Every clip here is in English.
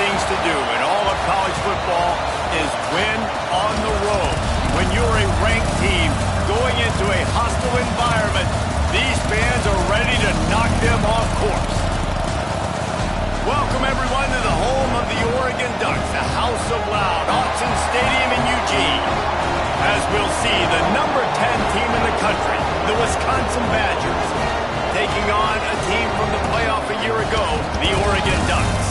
things to do in all of college football is win on the road. When you're a ranked team going into a hostile environment, these fans are ready to knock them off course. Welcome, everyone, to the home of the Oregon Ducks, the House of Loud, Autzen Stadium in Eugene. As we'll see, the number 10 team in the country, the Wisconsin Badgers, taking on a team from the playoff a year ago, the Oregon Ducks.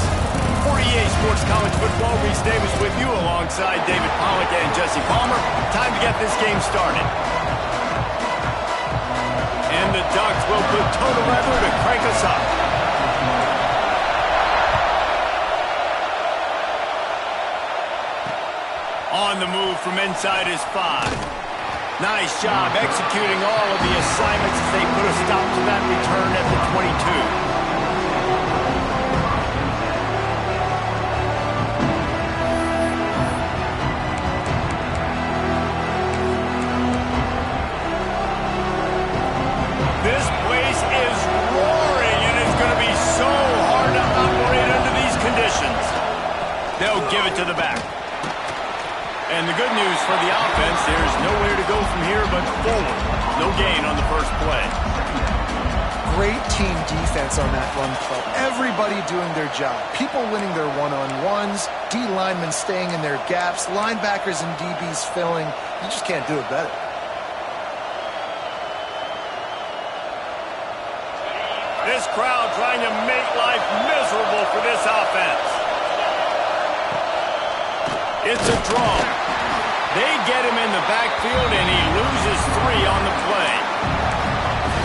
For EA Sports College Football, Reese Davis with you alongside David Pollack and Jesse Palmer. Time to get this game started. And the Ducks will put total leather to crank us up. On the move from inside his 5. Nice job executing all of the assignments as they put a stop to that return at the 22. This place is roaring, and it's going to be so hard to operate under these conditions. They'll give it to the back. And the good news for the offense, there's nowhere to go from here but forward. No gain on the first play. Great team defense on that run play. Everybody doing their job. People winning their one-on-ones, D linemen staying in their gaps, linebackers and DBs filling. You just can't do it better. This crowd trying to make life miserable for this offense. It's a draw. They get him in the backfield, and he loses 3 on the play.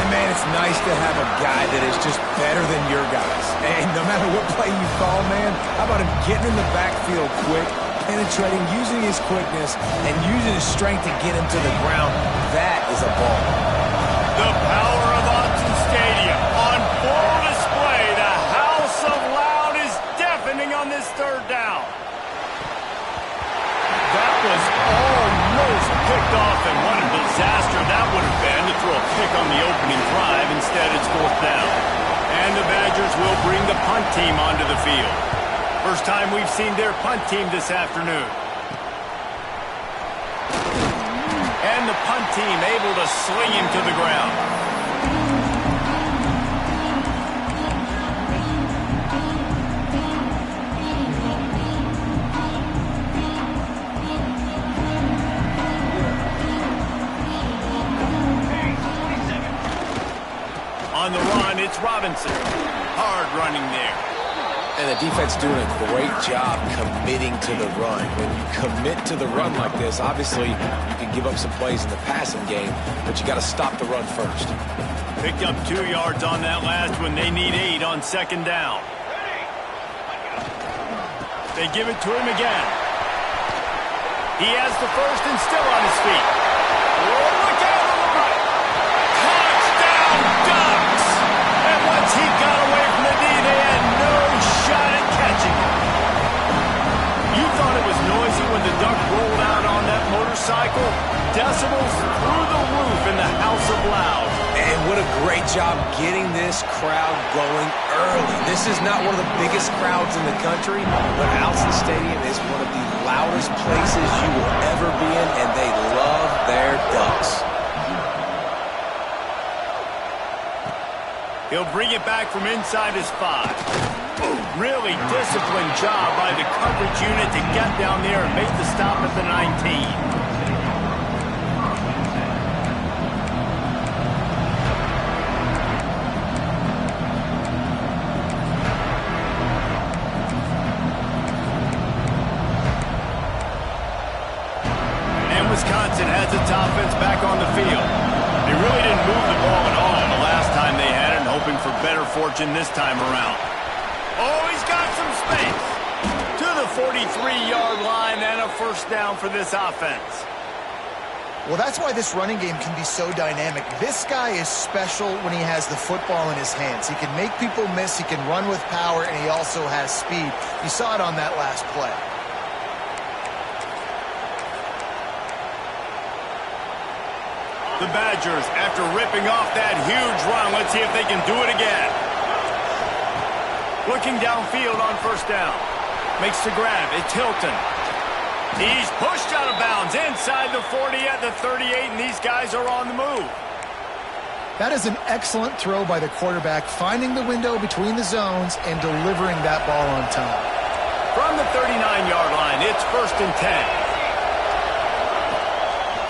And, man, it's nice to have a guy that is just better than your guys. And no matter what play you call, man, how about him getting in the backfield quick, penetrating, using his quickness, and using his strength to get him to the ground? That is a ball. The power of Autzen Stadium on full display. The House of Loud is deafening on this third down. That was almost picked off, and what a disaster that would have been to throw a pick on the opening drive. Instead, it's 4th down. And the Badgers will bring the punt team onto the field. First time we've seen their punt team this afternoon. And the punt team able to sling him to the ground. On the run, it's Robinson. Hard running there. And the defense doing a great job committing to the run. When you commit to the run like this, obviously you can give up some plays in the passing game, but you got to stop the run first. Picked up 2 yards on that last one. They need 8 on 2nd down. They give it to him again. He has the first and still on his feet. Oh, look out on the right. Touchdown, Ducks! And once he got away from the D, they had no shot at catching him. You thought it was noisy when the Duck rolled out on that motorcycle? Decibels through the roof in the House of Loud. And what a great job getting this crowd going early. This is not one of the biggest crowds in the country, but Autzen Stadium is one of the loudest places you will ever be in, and they love their Ducks. He'll bring it back from inside his 5. Really disciplined job by the coverage unit to get down there and make the stop at the 19. Wisconsin has its offense back on the field. They really didn't move the ball at all the last time they had it, hoping for better fortune this time around. Oh, he's got some space. To the 43-yard line and a first down for this offense. Well, that's why this running game can be so dynamic. This guy is special when he has the football in his hands. He can make people miss, he can run with power, and he also has speed. You saw it on that last play. The Badgers, after ripping off that huge run, let's see if they can do it again. Looking downfield on first down. Makes the grab. It's Hilton. He's pushed out of bounds inside the 40 at the 38, and these guys are on the move. That is an excellent throw by the quarterback, finding the window between the zones and delivering that ball on time. From the 39-yard line, it's 1st and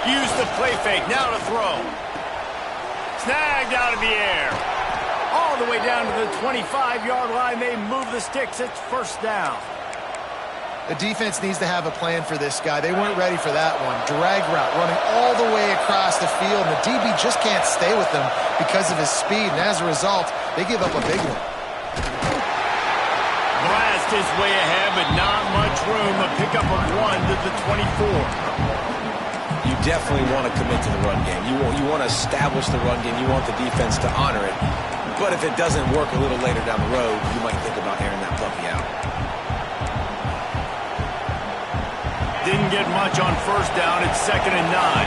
10. Use the play fake, now to throw. Snagged out of the air. All the way down to the 25-yard line, they move the sticks. It's 1st down. The defense needs to have a plan for this guy. They weren't ready for that one. Drag route, running all the way across the field, and the DB just can't stay with them because of his speed, and as a result, they give up a big one. Blast his way ahead, but not much room. A pickup of 1 to the 24. You definitely want to commit to the run game. You want to establish the run game. You want the defense to honor it. But if it doesn't work a little later down the road, you might think about airing that puppy out. Didn't get much on 1st down. It's 2nd and 9.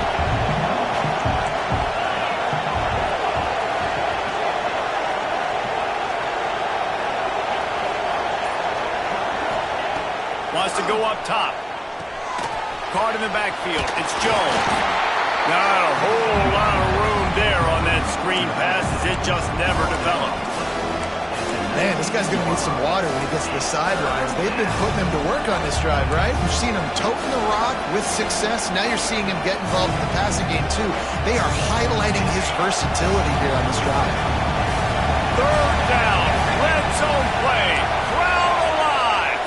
Wants to go up top. Caught in the backfield. It's Jones. Not a whole lot of room there on that screen pass as it just never developed. Man, this guy's going to need some water when he gets to the sidelines. They've been putting him to work on this drive, right? You've seen him toting the rock with success. Now you're seeing him get involved in the passing game, too. They are highlighting his versatility here on this drive. 3rd down. Red zone play. Crowd alive.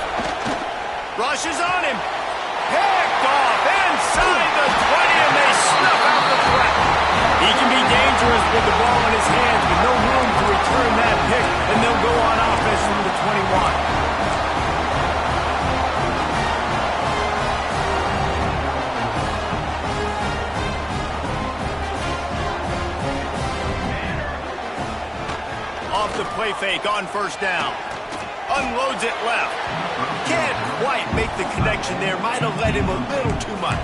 Rushes on him. Picked off inside the 20, and they snuff out the threat. He can be dangerous with the ball in his hands, but no room to return that pick, and they'll go on offense from the 21. Off the play fake on 1st down. Unloads it left. Can't quite make the connection there. Might have led him a little too much.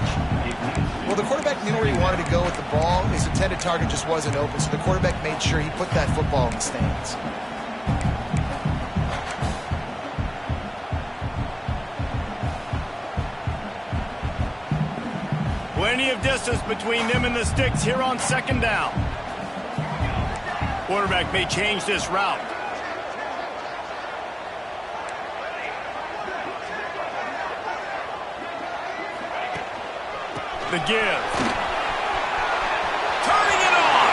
Well, the quarterback knew where he wanted to go with the ball. His intended target just wasn't open, so the quarterback made sure he put that football in the stands. Plenty of distance between them and the sticks here on 2nd down. Quarterback may change this route. The give. Turning it on.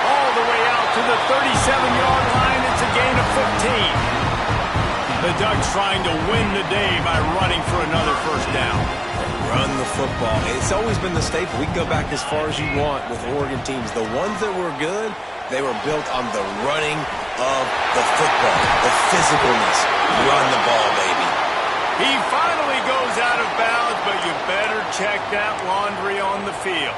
All the way out to the 37-yard line. It's a gain of 15. The Ducks trying to win the day by running for another 1st down. Run the football. It's always been the staple. We can go back as far as you want with Oregon teams. The ones that were good, they were built on the running of the football, the physicalness. Run the ball, baby. He finally goes out of bounds, but you better check that laundry on the field.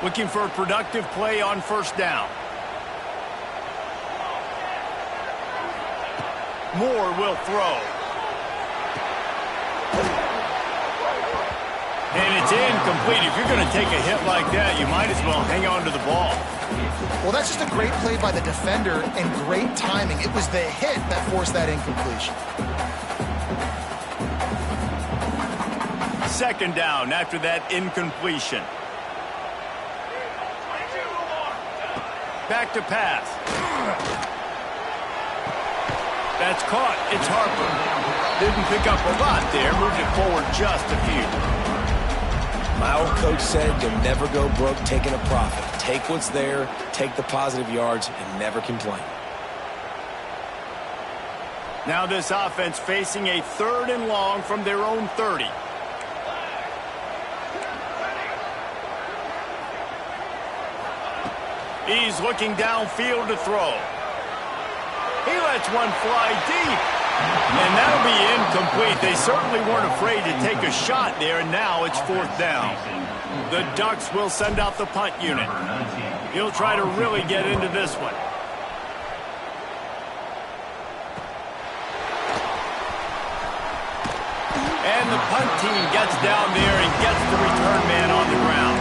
Looking for a productive play on 1st down. Moore will throw. And it's incomplete. If you're going to take a hit like that, you might as well hang on to the ball. Well, that's just a great play by the defender and great timing. It was the hit that forced that incompletion. 2nd down after that incompletion. Back to pass. That's caught. It's Harper. Didn't pick up a lot there. Moved it forward just a few. My old coach said you'll never go broke taking a profit. Take what's there, take the positive yards, and never complain. Now this offense facing a 3rd and long from their own 30. He's looking downfield to throw. He lets one fly deep. And that'll be incomplete. They certainly weren't afraid to take a shot there, and now it's 4th down. The Ducks will send out the punt unit. He'll try to really get into this one. And the punt team gets down there and gets the return man on the ground.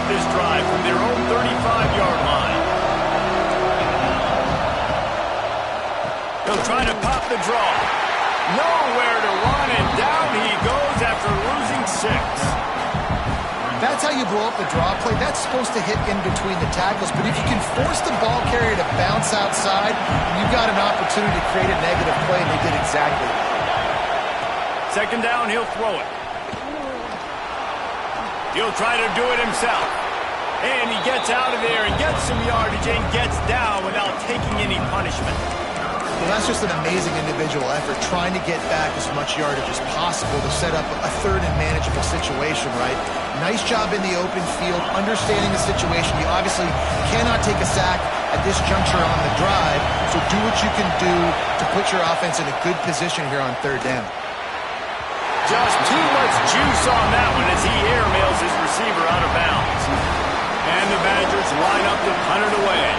this drive from their own 35-yard line. He'll try to pop the draw. Nowhere to run, and down he goes after losing 6. That's how you blow up the draw play. That's supposed to hit in between the tackles, but if you can force the ball carrier to bounce outside, you've got an opportunity to create a negative play, and they did exactly that. Second down, he'll throw it. He'll try to do it himself. And he gets out of there and gets some yardage and gets down without taking any punishment. Well, that's just an amazing individual effort, trying to get back as much yardage as possible to set up a third and manageable situation, right? Nice job in the open field, understanding the situation. You obviously cannot take a sack at this juncture on the drive, so do what you can do to put your offense in a good position here on third down. Just too much juice on that one as he airmails his receiver out of bounds. And the Badgers line up to punt it away.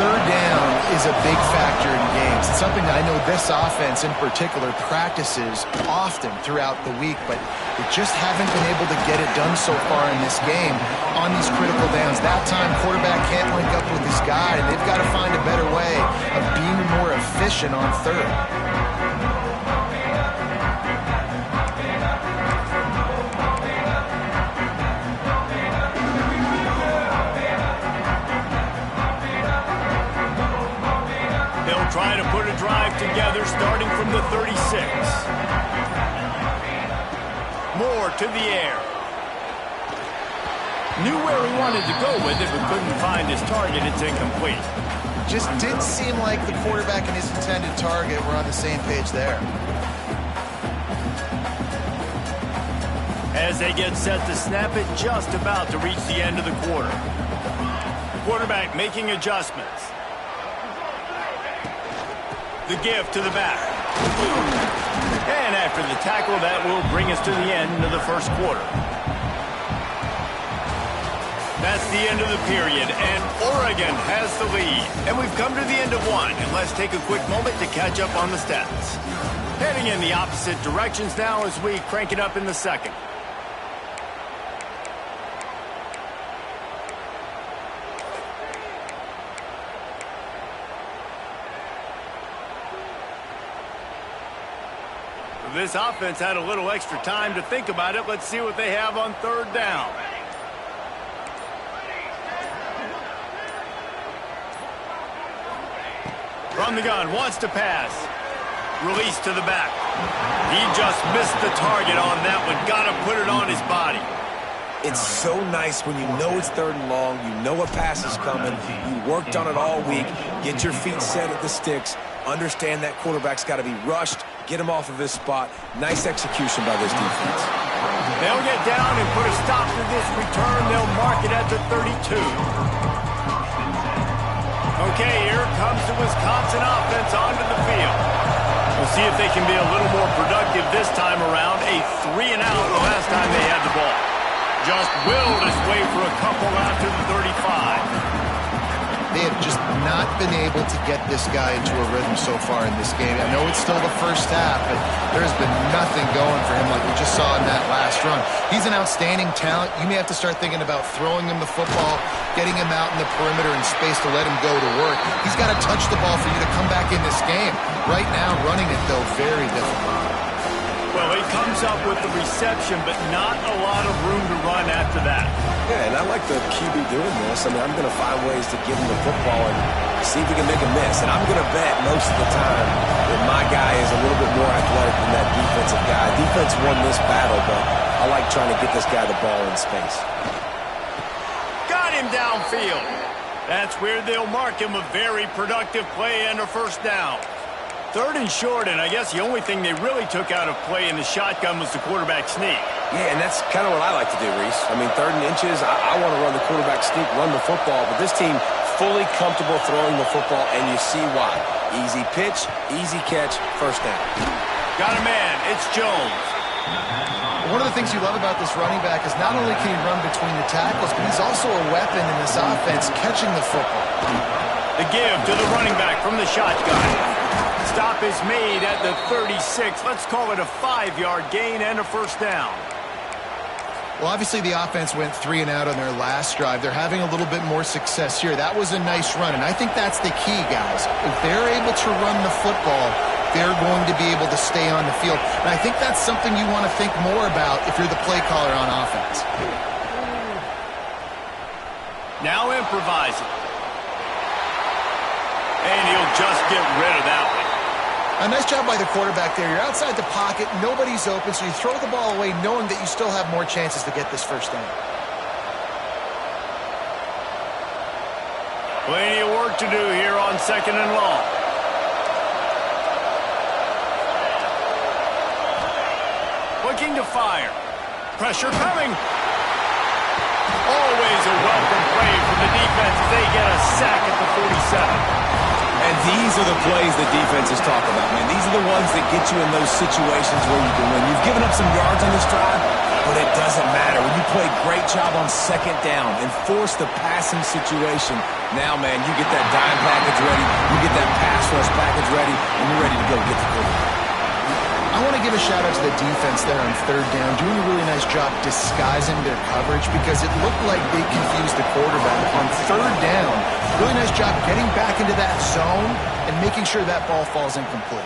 Third down is a big factor in games. It's something that I know this offense in particular practices often throughout the week, but they just haven't been able to get it done so far in this game on these critical downs. That time, quarterback can't link up with his guy, and they've got to find a better way of being more efficient on third. Try to put a drive together starting from the 36. Moore to the air. Knew where he wanted to go with it, but couldn't find his target. It's incomplete. Just didn't seem like the quarterback and his intended target were on the same page there. As they get set to snap it, just about to reach the end of the quarter. Quarterback making adjustments. The give to the back. And after the tackle, that will bring us to the end of the first quarter. That's the end of the period, and Oregon has the lead. And we've come to the end of one, and let's take a quick moment to catch up on the stats. Heading in the opposite directions now as we crank it up in the second. This offense had a little extra time to think about it. Let's see what they have on third down. From the gun, wants to pass. Release to the back. He just missed the target on that one. Got to put it on his body. It's so nice when you know it's third and long, you know a pass is coming, you worked on it all week, get your feet set at the sticks, understand that quarterback's got to be rushed, get him off of his spot. Nice execution by this defense. They'll get down and put a stop to this return. They'll mark it at the 32. Okay, here comes the Wisconsin offense onto the field. We'll see if they can be a little more productive this time around. A 3-and-out the last time they had the ball. Just willed his way for a couple out to the 35. They have just not been able to get this guy into a rhythm so far in this game. I know it's still the first half, but there's been nothing going for him like we just saw in that last run. He's an outstanding talent. You may have to start thinking about throwing him the football, getting him out in the perimeter in space to let him go to work. He's got to touch the ball for you to come back in this game. Right now, running it, though, very difficult. Well, he comes up with the reception, but not a lot of room to run after that. Yeah, and I like the QB doing this. I mean, I'm going to find ways to give him the football and see if we can make a miss. And I'm going to bet most of the time that my guy is a little bit more athletic than that defensive guy. Defense won this battle, but I like trying to get this guy the ball in space. Got him downfield. That's where they'll mark him a very productive play and a first down. Third and short, and I guess the only thing they really took out of play in the shotgun was the quarterback sneak. Yeah, and that's kind of what I like to do, Reese. I mean, third and inches, I want to run the quarterback sneak, run the football, but this team fully comfortable throwing the football, and you see why. Easy pitch, easy catch, first down. Got a man. It's Jones. One of the things you love about this running back is not only can he run between the tackles, but he's also a weapon in this offense catching the football. The give to the running back from the shotgun. Stop is made at the 36. Let's call it a 5-yard gain and a first down. Well, obviously the offense went 3 and out on their last drive. They're having a little bit more success here. That was a nice run, and I think that's the key, guys. If they're able to run the football, they're going to be able to stay on the field. And I think that's something you want to think more about if you're the play caller on offense. Now improvising. And he'll just get rid of that one. A nice job by the quarterback there. You're outside the pocket, nobody's open, so you throw the ball away knowing that you still have more chances to get this first down. Plenty of work to do here on 2nd and long. Looking to fire. Pressure coming. Always a welcome play from the defense as they get a sack at the 47. And these are the plays that defenses talk about, man. These are the ones that get you in those situations where you can win. You've given up some yards on this drive, but it doesn't matter. When you play great job on 2nd down and force the passing situation, now, man, you get that dime package ready, you get that pass rush package ready, and you're ready to go get the quarterback. I want to give a shout-out to the defense there on 3rd down, doing a really nice job disguising their coverage because it looked like they confused the quarterback on 3rd down. Really nice job getting back into that zone and making sure that ball falls incomplete.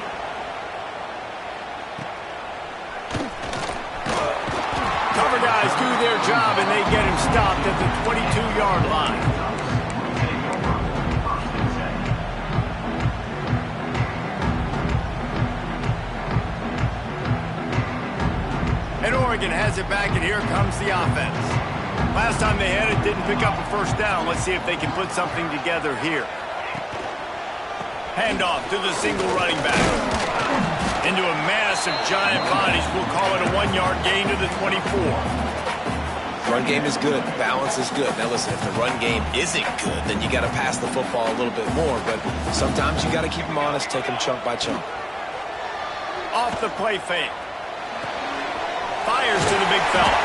Cover guys do their job, and they get him stopped at the 22-yard line. And Oregon has it back, and here comes the offense. Last time they had it, didn't pick up a first down. Let's see if they can put something together here. Handoff to the single running back. Into a mass of giant bodies. We'll call it a 1-yard gain to the 24. Run game is good. Balance is good. Now, listen, if the run game isn't good, then you got to pass the football a little bit more. But sometimes you got to keep them honest, take them chunk by chunk. Off the play fake. Fires to the big fella.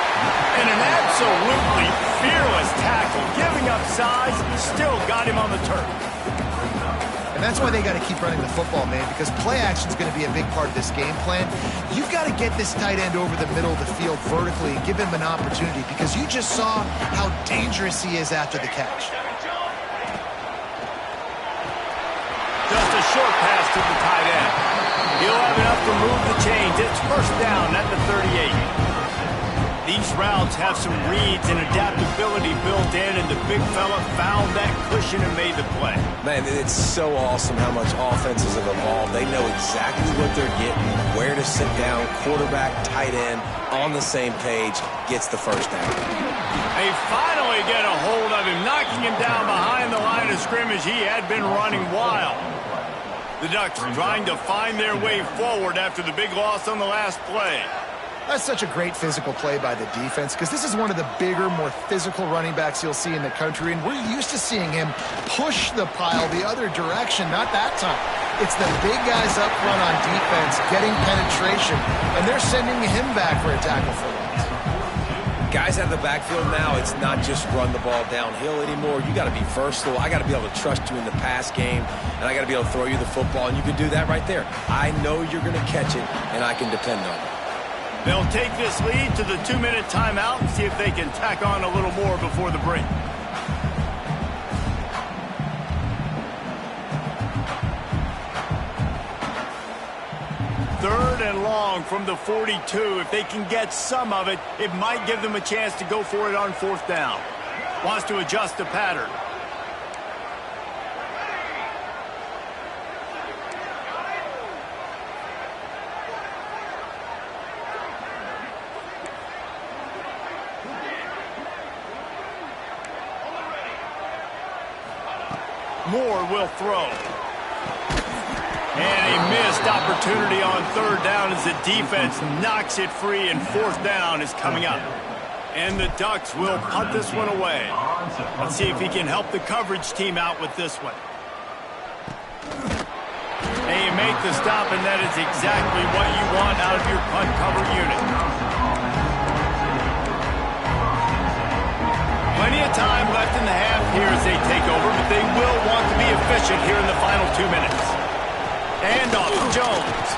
And an absolutely fearless tackle. Giving up size, still got him on the turf. And that's why they got to keep running the football, man, because play action is going to be a big part of this game plan. You've got to get this tight end over the middle of the field vertically and give him an opportunity because you just saw how dangerous he is after the catch. Just a short pass to the tight end. He'll have enough to move the chains. It's first down at the 38. These routes have some reads and adaptability built in, and the big fella found that cushion and made the play. Man, it's so awesome how much offenses have evolved. They know exactly what they're getting, where to sit down, quarterback, tight end, on the same page, gets the first down. They finally get a hold of him, knocking him down behind the line of scrimmage. He had been running wild. The Ducks trying to find their way forward after the big loss on the last play. That's such a great physical play by the defense because this is one of the bigger, more physical running backs you'll see in the country, and we're used to seeing him push the pile the other direction, not that time. It's the big guys up front on defense getting penetration, and they're sending him back for a tackle for loss. Guys out of the backfield now, it's not just run the ball downhill anymore. You got to be versatile. I got to be able to trust you in the pass game, and I got to be able to throw you the football, and you can do that right there. I know you're going to catch it, and I can depend on it. They'll take this lead to the 2-minute timeout and see if they can tack on a little more before the break. Third and long from the 42. If they can get some of it, it might give them a chance to go for it on 4th down. Wants to adjust the pattern. Moore will throw. And a missed opportunity on 3rd down as the defense knocks it free, and 4th down is coming up. And the Ducks will punt this one away. Let's see if he can help the coverage team out with this one. And you make the stop, and that is exactly what you want out of your punt cover unit. Plenty of time left in the half here as they take over, but they will want to be efficient here in the final 2 minutes. And off Jones.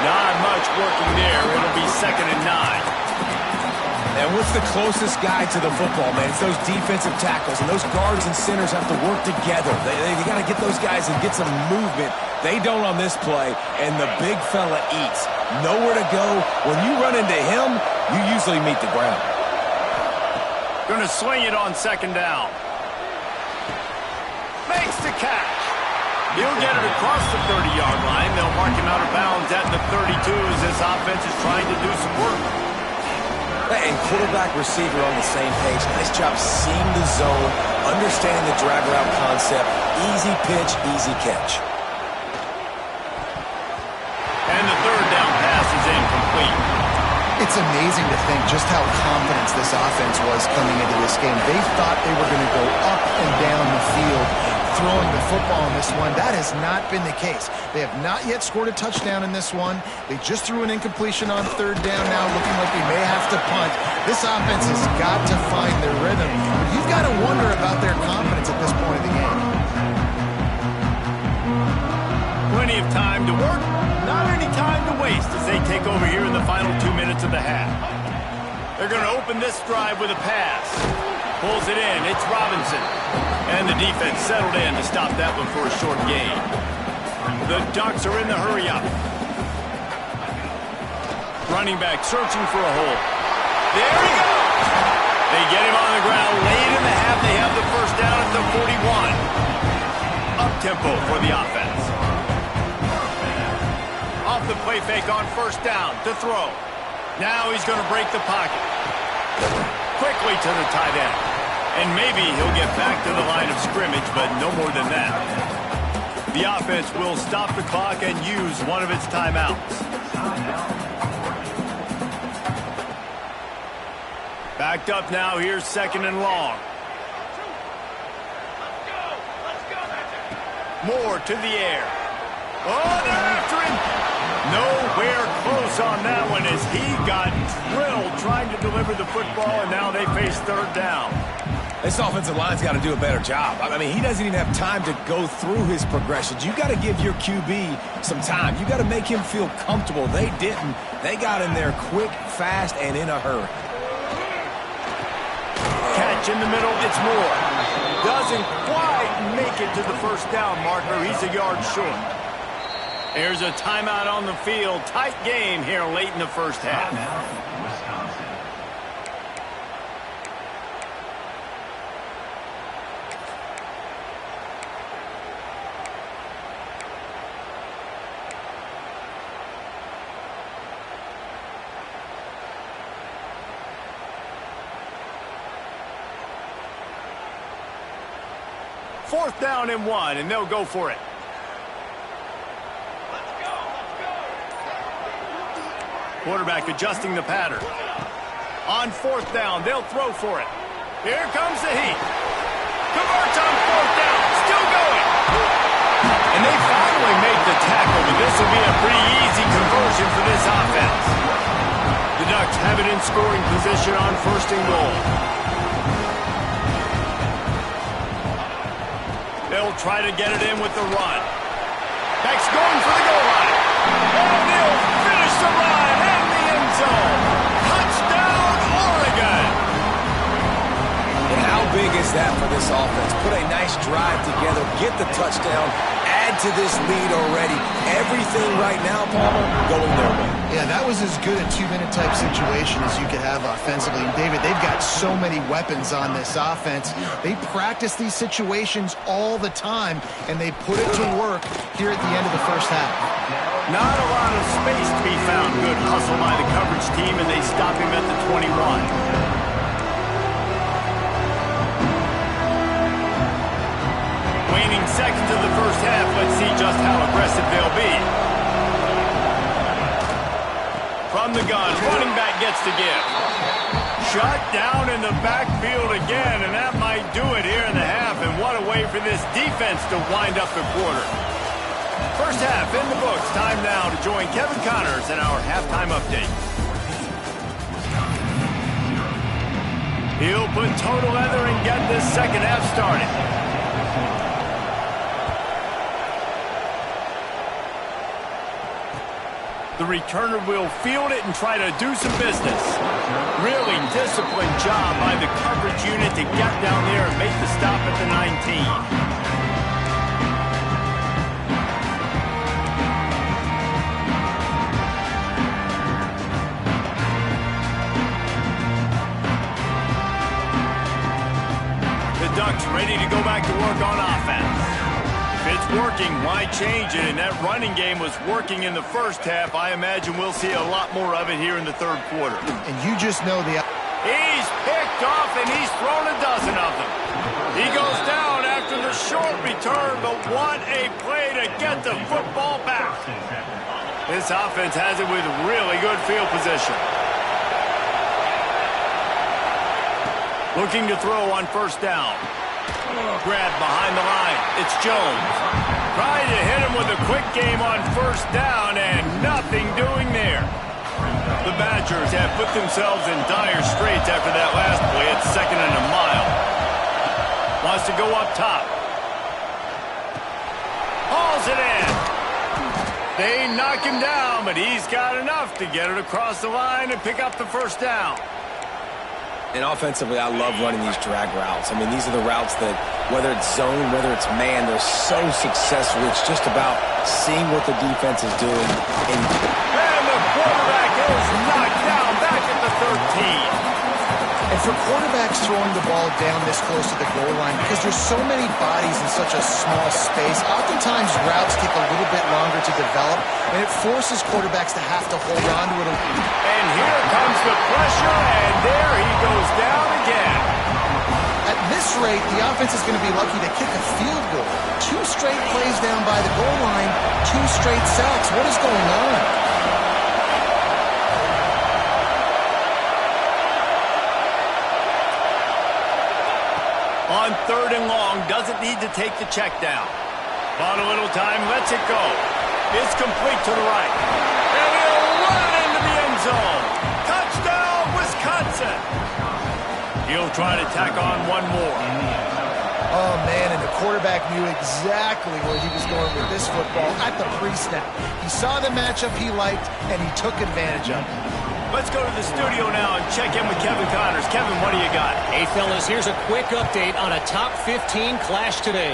Not much working there. It'll be 2nd and 9. And what's the closest guy to the football, man? It's those defensive tackles, and those guards and centers have to work together. They got to get those guys and get some movement. They don't on this play, and the big fella eats. Nowhere to go. When you run into him, you usually meet the ground. Going to swing it on second down. Makes the catch. He'll get it across the 30-yard line. They'll mark him out of bounds at the 32 as this offense is trying to do some work. And quarterback, receiver on the same page. Nice job seeing the zone, understanding the drag route concept. Easy pitch, easy catch. And the third down pass is incomplete. It's amazing to think just how confident this offense was coming into this game. They thought they were going to go up and down the field throwing the football in this one. That has not been the case. They have not yet scored a touchdown in this one. They just threw an incompletion on third down now, looking like they may have to punt. This offense has got to find their rhythm. You've got to wonder about their confidence at this point of the game. Plenty of time to work, not any time to waste as they take over here in the final 2 minutes of the half. They're going to open this drive with a pass. Pulls it in. It's Robinson. And the defense settled in to stop that one for a short gain. The Ducks are in the hurry-up. Running back searching for a hole. There he goes! They get him on the ground. Late in the half, they have the first down at the 41. Up-tempo for the offense. Off the play fake on first down to throw. Now he's going to break the pocket. Quickly to the tight end. And maybe he'll get back to the line of scrimmage, but no more than that. The offense will stop the clock and use one of its timeouts. Backed up now, here's second and long. Moore to the air. Oh, they're after him. Nowhere close on that one as he got drilled trying to deliver the football, and now they face third down. This offensive line's got to do a better job. I mean, he doesn't even have time to go through his progressions. You got to give your QB some time. You got to make him feel comfortable. They didn't. They got in there quick, fast, and in a hurry. Catch in the middle, it's Moore. Doesn't quite make it to the first down marker. He's a yard short. There's a timeout on the field. Tight game here late in the first half. Fourth down and 1, and they'll go for it. Quarterback adjusting the pattern. On fourth down, they'll throw for it. Here comes the heat. Converts on fourth down, still going. And they finally make the tackle, but this will be a pretty easy conversion for this offense. The Ducks have it in scoring position on first and goal. They'll try to get it in with the run. Beck's going for the goal line. And they'll finish the run in the end zone. Touchdown, Oregon. And how big is that for this offense? Put a nice drive together, get the touchdown, add to this lead already. Everything right now, Palmer, going their way. Yeah, that was as good a two-minute type situation as you could have offensively. And David, they've got so many weapons on this offense. They practice these situations all the time, and they put it to work here at the end of the first half. Not a lot of space to be found. Good hustle by the coverage team, and they stop him at the 21. Waning seconds of the first half. Let's see just how aggressive they'll be. From the gun, running back gets to give. Shut down in the backfield again, and that might do it here in the half. And what a way for this defense to wind up the quarter. First half in the books. Time now to join Kevin Connors in our halftime update. He'll put total leather and get this second half started. The returner will field it and try to do some business. Really disciplined job by the coverage unit to get down there and make the stop at the 19. Ducks ready to go back to work on offense. If it's working, why change it? And that running game was working in the first half. I imagine we'll see a lot more of it here in the third quarter. And you just know he's picked off, and he's thrown a dozen of them. He goes down after the short return, but what a play to get the football back. This offense has it with really good field position. Looking to throw on first down. Grab behind the line. It's Jones. Trying to hit him with a quick game on first down, and nothing doing there. The Badgers have put themselves in dire straits after that last play. It's 2nd and a mile. Wants to go up top. Hauls it in. They knock him down, but he's got enough to get it across the line and pick up the first down. And offensively, I love running these drag routes. I mean, these are the routes that, whether it's zone, whether it's man, they're so successful. It's just about seeing what the defense is doing. And the quarterback is knocked down back at the 13. And for quarterbacks throwing the ball down this close to the goal line, because there's so many bodies in such a small space, oftentimes routes take a little bit longer to develop, and it forces quarterbacks to have to hold on to it. And here comes the pressure, and there he goes down again. At this rate, the offense is going to be lucky to kick a field goal. 2 straight plays down by the goal line, 2 straight sacks. What is going on? On 3rd and long, doesn't need to take the check down. Bought a little time, lets it go. It's complete to the right. And he'll run it into the end zone. Touchdown, Wisconsin. He'll try to tack on one more. Oh, man, and the quarterback knew exactly where he was going with this football at the pre-snap. He saw the matchup he liked, and he took advantage of it. Let's go to the studio now and check in with Kevin Connors. Kevin, what do you got? Hey, fellas, here's a quick update on a top 15 clash today.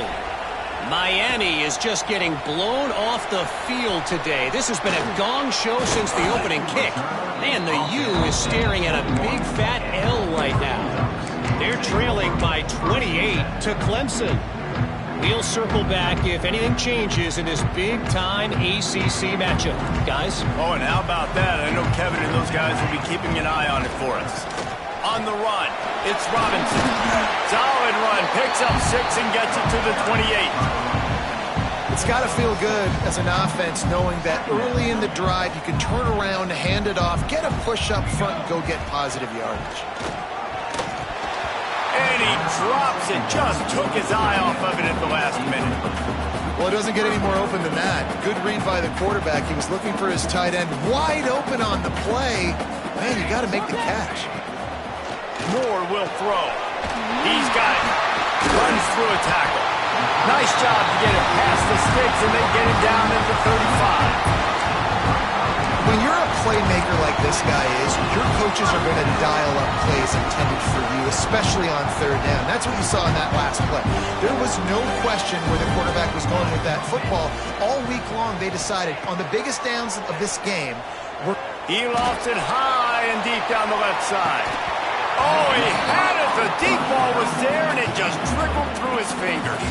Miami is just getting blown off the field today. This has been a gong show since the opening kick. And the U is staring at a big fat L right now. They're trailing by 28 to Clemson. We'll circle back if anything changes in this big-time ACC matchup. Guys? Oh, and how about that? I know Kevin and those guys will be keeping an eye on it for us. On the run, it's Robinson. Solid run, picks up 6 and gets it to the 28. It's got to feel good as an offense knowing that early in the drive you can turn around, hand it off, get a push up front, and go get positive yardage. And he drops it, just took his eye off of it at the last minute. Well, it doesn't get any more open than that. Good read by the quarterback. He was looking for his tight end wide open on the play. Man, you got to make the catch. Moore will throw. He's got it. Runs through a tackle. Nice job to get it past the sticks, and they get it down at the 35. When you're a playmaker like this guy is, your coaches are going to dial up plays intended for you, especially on 3rd down. That's what you saw in that last play. There was no question where the quarterback was going with that football. All week long, they decided on the biggest downs of this game. He lofts it high and deep down the left side. Oh, he had it. The deep ball was there, and it just trickled through his fingers.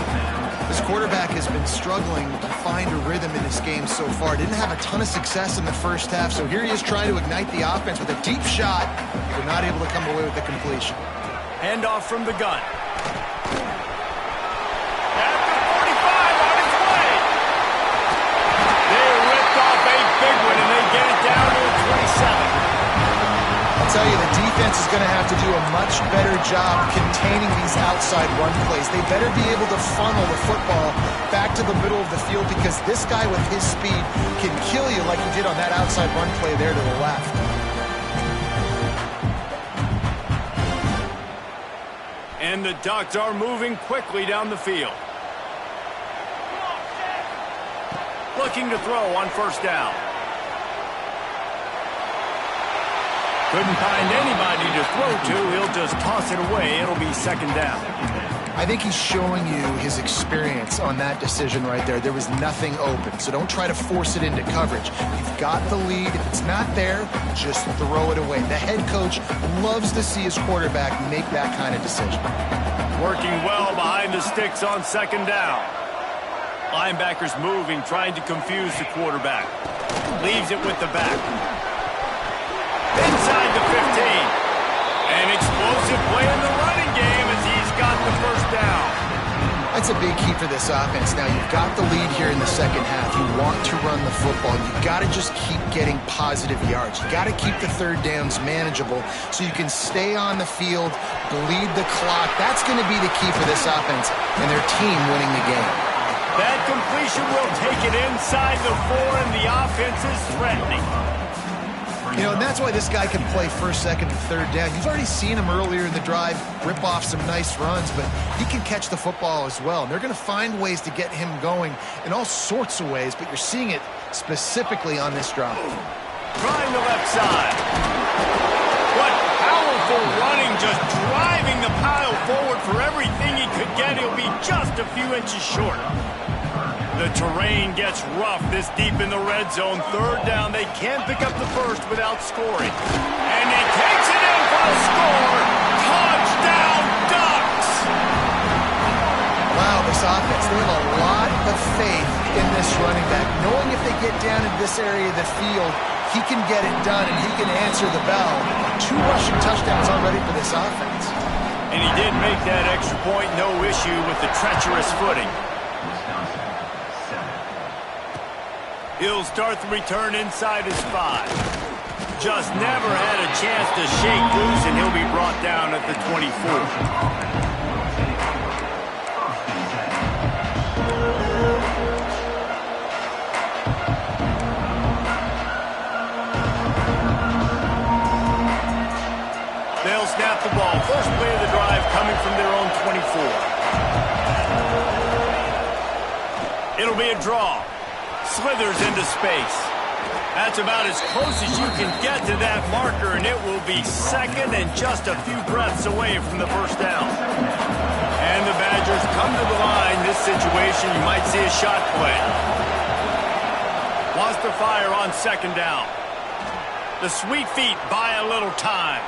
This quarterback has been struggling to find a rhythm in this game so far. Didn't have a ton of success in the first half, so here he is trying to ignite the offense with a deep shot, but not able to come away with the completion. Handoff from the gun. At the 45, on its way. They ripped off a big one, and they get it down to the 27. I'll tell you, the defense is going to have to do a much better job containing these outside run plays. They better be able to funnel the football back to the middle of the field because this guy with his speed can kill you like he did on that outside run play there to the left. And the Ducks are moving quickly down the field. Looking to throw on first down. Couldn't find anybody to throw to. He'll just toss it away. It'll be second down. I think he's showing you his experience on that decision right there. There was nothing open, so don't try to force it into coverage. You've got the lead. If it's not there, just throw it away. The head coach loves to see his quarterback make that kind of decision. Working well behind the sticks on second down. Linebackers moving, trying to confuse the quarterback. Leaves it with the back. Inside the 15. An explosive play in the running game as he's got the first down. That's a big key for this offense. Now, you've got the lead here in the second half. You want to run the football. You've got to just keep getting positive yards. You've got to keep the third downs manageable so you can stay on the field, bleed the clock. That's going to be the key for this offense and their team winning the game. That completion will take it inside the 4, and the offense is threatening. You know, and that's why this guy can play first, second, and third down. You've already seen him earlier in the drive rip off some nice runs, but he can catch the football as well. And they're going to find ways to get him going in all sorts of ways, but you're seeing it specifically on this drive. Trying the left side. What powerful running, just driving the pile forward for everything he could get. He'll be just a few inches short. The terrain gets rough this deep in the red zone. Third down, they can't pick up the first without scoring. And he takes it in for a score. Touchdown, Ducks! Wow, this offense, they have a lot of faith in this running back. Knowing if they get down in this area of the field, he can get it done and he can answer the bell. 2 rushing touchdowns already for this offense. And he did make that extra point, no issue with the treacherous footing. He'll start the return inside his 5. Just never had a chance to shake loose, and he'll be brought down at the 24. They'll snap the ball. First play of the drive coming from their own 24. It'll be a draw. Slithers into space. That's about as close as you can get to that marker, and it will be second and just a few breaths away from the first down. And the Badgers come to the line. This situation, you might see a shot play. Wants to fire on second down. The sweet feet buy a little time.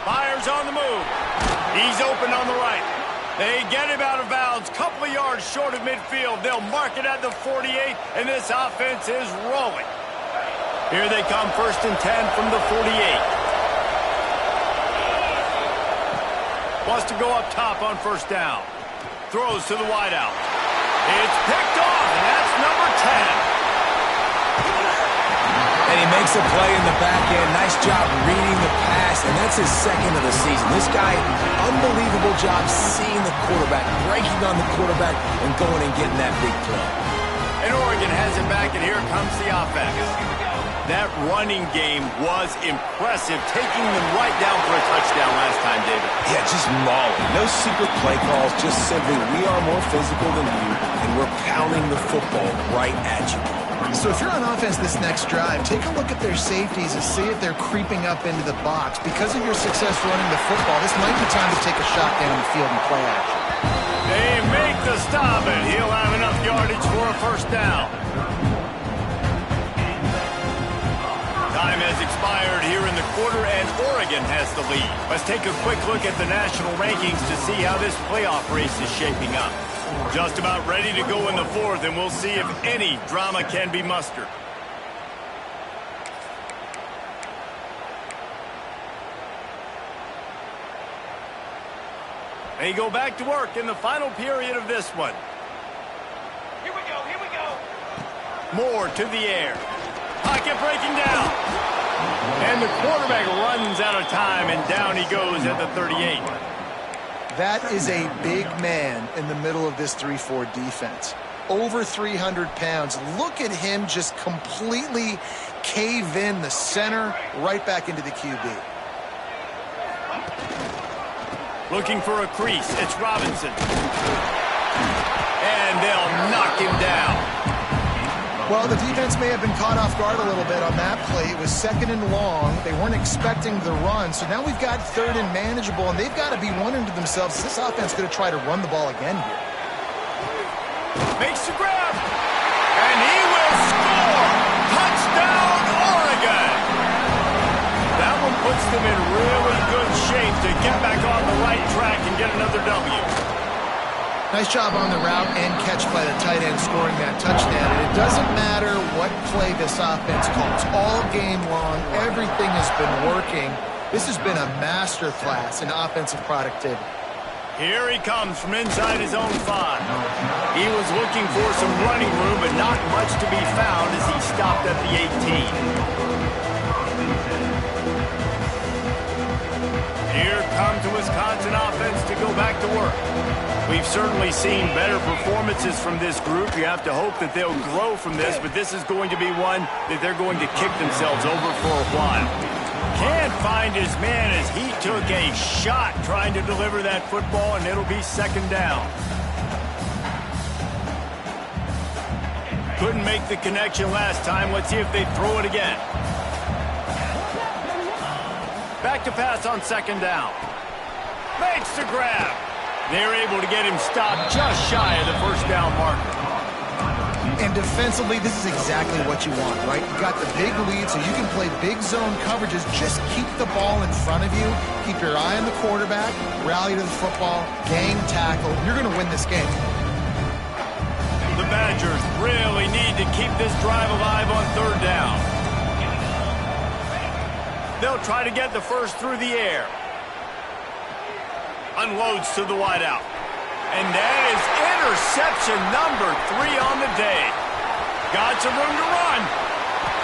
Fires on the move. He's open on the right. They get him out of bounds, couple of yards short of midfield. They'll mark it at the 48, and this offense is rolling. Here they come, first and 10 from the 48. Wants to go up top on first down. Throws to the wideout. It's picked off, and that's number 10. And he makes a play in the back end. Nice job reading the pass, and that's his second of the season. This guy, unbelievable job seeing the quarterback, breaking on the quarterback, and going and getting that big play. And Oregon has it back, and here comes the offense. That running game was impressive, taking them right down for a touchdown last time, David. Yeah, just mauling. No secret play calls, just simply we are more physical than you, and we're pounding the football right at you. So if you're on offense this next drive, take a look at their safeties and see if they're creeping up into the box. Because of your success running the football, this might be time to take a shot down the field and play action. They make the stop, and he'll have enough yardage for a first down. Time has expired here in the quarter, and Oregon has the lead. Let's take a quick look at the national rankings to see how this playoff race is shaping up. Just about ready to go in the fourth, and we'll see if any drama can be mustered. They go back to work in the final period of this one. Here we go, here we go. Moore to the air. Pocket breaking down. And the quarterback runs out of time, and down he goes at the 38. That is a big man in the middle of this 3-4 defense. Over 300 pounds. Look at him just completely cave in the center, right back into the QB. Looking for a crease. It's Robinson. And they'll knock him down. Well, the defense may have been caught off guard a little bit on that play. It was 2nd and long. They weren't expecting the run. So now we've got 3rd and manageable, and they've got to be wondering to themselves, is this offense going to try to run the ball again here? Makes the grab. And he will score. Touchdown, Oregon. That one puts them in really good shape to get back on the right track and get another W. Nice job on the route and catch by the tight end scoring that touchdown. And it doesn't matter what play this offense calls. All game long, everything has been working. This has been a masterclass in offensive productivity. Here he comes from inside his own 5. He was looking for some running room, but not much to be found as he stopped at the 18. Here comes the Wisconsin offense to go back to work. We've certainly seen better performances from this group. You have to hope that they'll grow from this, but this is going to be one that they're going to kick themselves over for a while. Can't find his man as he took a shot trying to deliver that football, and it'll be 2nd down. Couldn't make the connection last time. Let's see if they throw it again. Back to pass on 2nd down. Makes the grab. They're able to get him stopped just shy of the 1st down marker. And defensively, this is exactly what you want, right? You got the big lead, so you can play big zone coverages. Just keep the ball in front of you. Keep your eye on the quarterback. Rally to the football. Gang tackle. You're going to win this game. The Badgers really need to keep this drive alive on 3rd down. They'll try to get the first through the air. Unloads to the wideout. And that is interception number 3 on the day. Got some room to run.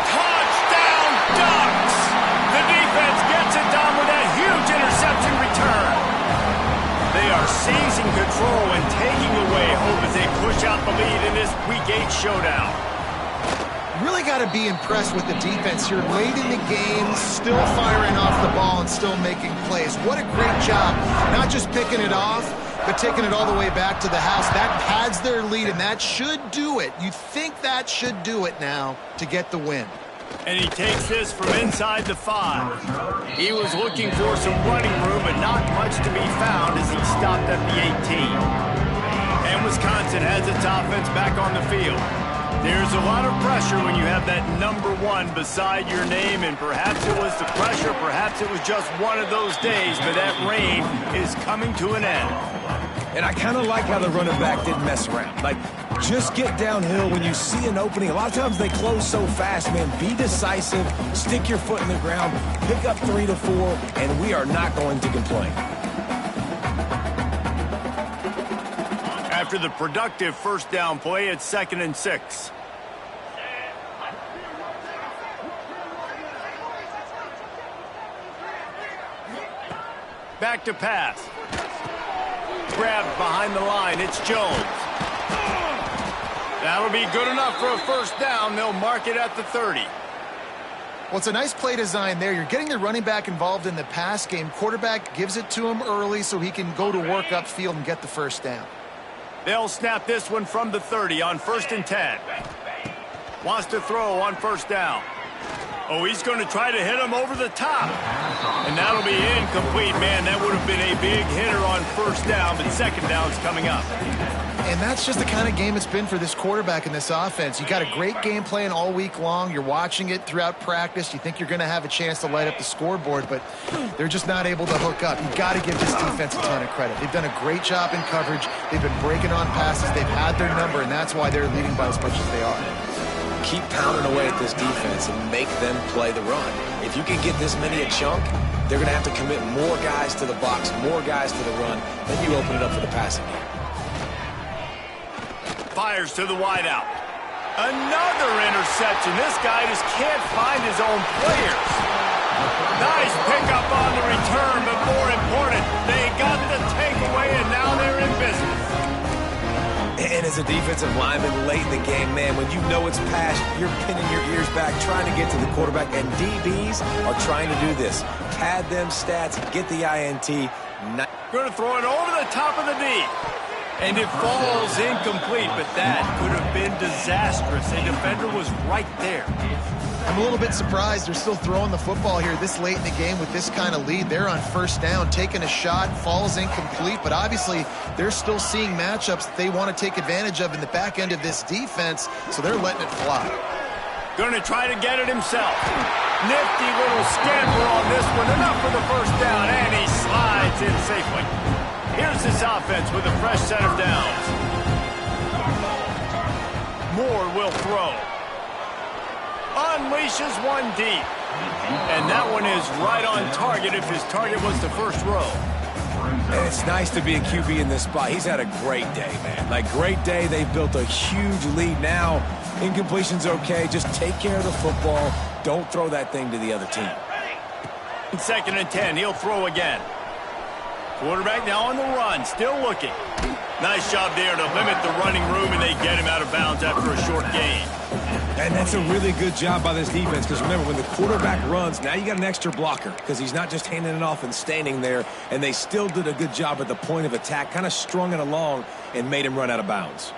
Touchdown, Ducks! The defense gets it done with that huge interception return. They are seizing control and taking away hope as they push out the lead in this Week 8 showdown. Really got to be impressed with the defense here. Late in the game, still firing off the ball and still making plays. What a great job. Not just picking it off, but taking it all the way back to the house. That pads their lead, and that should do it. You think that should do it now to get the win. And he takes this from inside the 5. He was looking for some running room, but not much to be found as he stopped at the 18. And Wisconsin has its offense back on the field. There's a lot of pressure when you have that number 1 beside your name, and perhaps it was the pressure, perhaps it was just one of those days, but that rain is coming to an end. And I kind of like how the running back didn't mess around. Like, just get downhill when you see an opening. A lot of times they close so fast, man. Be decisive, stick your foot in the ground, pick up 3 to 4, and we are not going to complain. After the productive 1st down play, it's 2nd and 6. Back to pass. Grabbed behind the line. It's Jones. That'll be good enough for a 1st down. They'll mark it at the 30. Well, it's a nice play design there. You're getting the running back involved in the pass game. Quarterback gives it to him early so he can go to work upfield and get the 1st down. They'll snap this one from the 30 on 1st and 10. Wants to throw on 1st down. Oh, he's going to try to hit him over the top. And that'll be incomplete. Man, that would have been a big hitter on 1st down, but 2nd down's coming up. And that's just the kind of game it's been for this quarterback in this offense. You got a great game plan all week long. You're watching it throughout practice. You think you're going to have a chance to light up the scoreboard, but they're just not able to hook up. You've got to give this defense a ton of credit. They've done a great job in coverage. They've been breaking on passes. They've had their number, and that's why they're leading by as much as they are. Keep pounding away at this defense and make them play the run. If you can get this many a chunk, they're going to have to commit more guys to the box, more guys to the run, then you open it up for the passing game. Fires to the wideout. Another interception. This guy just can't find his own players. Nice pickup on the return, but more important, they got the takeaway, and now they're in business. And as a defensive lineman late in the game, man, when you know it's past, you're pinning your ears back, trying to get to the quarterback, and DBs are trying to do this. Pad them stats, get the INT. Going to throw it over the top of the knee. And it falls incomplete, but that could have been disastrous. A defender was right there. I'm a little bit surprised they're still throwing the football here this late in the game with this kind of lead. They're on first down, taking a shot, falls incomplete, but obviously they're still seeing matchups that they want to take advantage of in the back end of this defense, so they're letting it fly. Going to try to get it himself. Nifty little scamper on this one. Enough for the first down, and he slides in safely. Here's this offense with a fresh set of downs. Moore will throw. Unleashes one deep. And that one is right on target if his target was the first row. And it's nice to be a QB in this spot. He's had a great day, man. Like, great day. They've built a huge lead now. Incompletion's okay. Just take care of the football. Don't throw that thing to the other team. 2nd and 10. He'll throw again. Quarterback now on the run. Still looking. Nice job there to limit the running room, and they get him out of bounds after a short gain. And that's a really good job by this defense, because remember, when the quarterback runs, now you got an extra blocker, because he's not just handing it off and standing there, and they still did a good job at the point of attack, kind of strung it along and made him run out of bounds.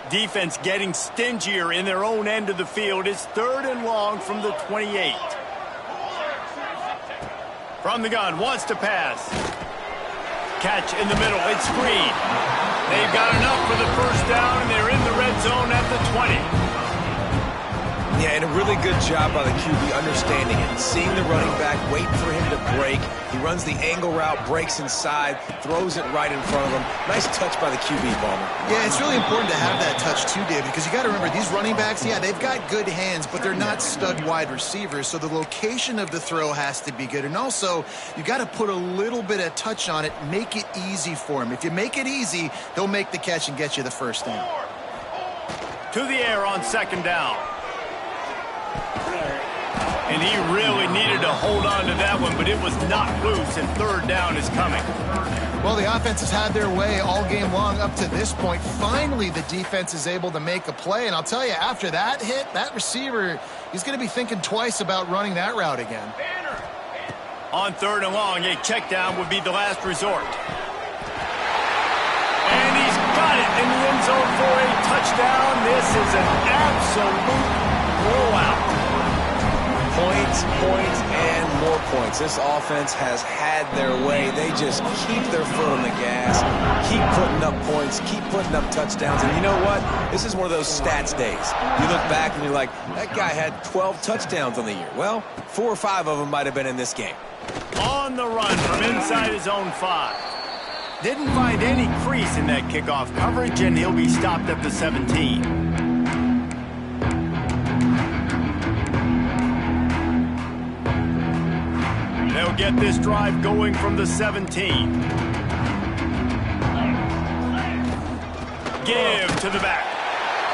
Defense getting stingier in their own end of the field. It's 3rd and long from the 28. From the gun, wants to pass. Catch in the middle, it's screen. They've got enough for the first down, and they're in the red zone at the 20. Yeah, and a really good job by the QB understanding it. Seeing the running back, waiting for him to break. He runs the angle route, breaks inside, throws it right in front of him. Nice touch by the QB, Palmer. Yeah, it's really important to have that touch too, David, because you got to remember, these running backs, yeah, they've got good hands, but they're not stud wide receivers, so the location of the throw has to be good. And also, you got to put a little bit of touch on it, make it easy for him. If you make it easy, they'll make the catch and get you the first down. To the air on 2nd down. And he really needed to hold on to that one, but it was not loose, and 3rd down is coming. Well, the offense has had their way all game long up to this point. Finally, the defense is able to make a play, and I'll tell you, after that hit, that receiver, he's going to be thinking twice about running that route again. On 3rd and long, a check down would be the last resort. And he's got it in the end zone for a touchdown. This is an absolute blowout. Points, and more points. This offense has had their way. They just keep their foot on the gas, keep putting up points, keep putting up touchdowns. And you know what? This is one of those stats days. You look back and you're like, that guy had 12 touchdowns on the year. Well, 4 or 5 of them might have been in this game. On the run from inside his own 5. Didn't find any crease in that kickoff coverage, and he'll be stopped at the 17. They'll get this drive going from the 17. Give to the back.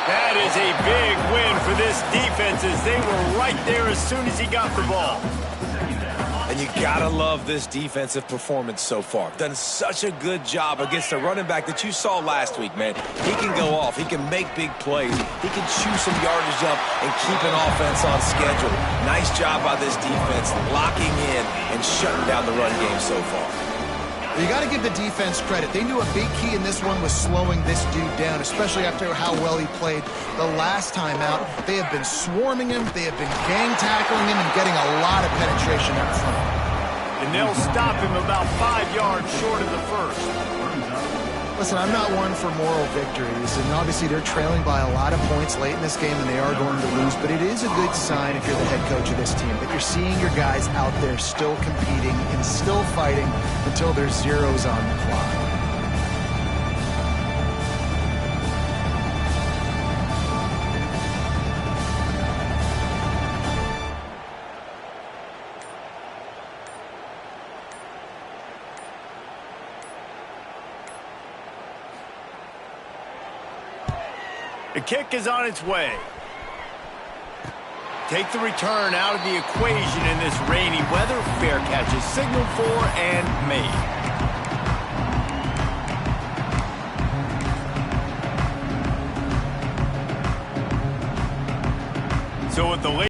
That is a big win for this defense, as they were right there as soon as he got the ball. And you gotta love this defensive performance so far. Done such a good job against a running back that you saw last week, man. He can go off. He can make big plays. He can chew some yardage up and keep an offense on schedule. Nice job by this defense locking in and shutting down the run game so far. You got to give the defense credit. They knew a big key in this one was slowing this dude down, especially after how well he played the last time out. They have been swarming him. They have been gang tackling him and getting a lot of penetration up front. And they'll stop him about 5 yards short of the first. Listen, I'm not one for moral victories, and obviously they're trailing by a lot of points late in this game, and they are going to lose, but it is a good sign if you're the head coach of this team that you're seeing your guys out there still competing and still fighting until there's zeros on the clock. The kick is on its way. Take the return out of the equation in this rainy weather. Fair catch is signaled for and made. So with the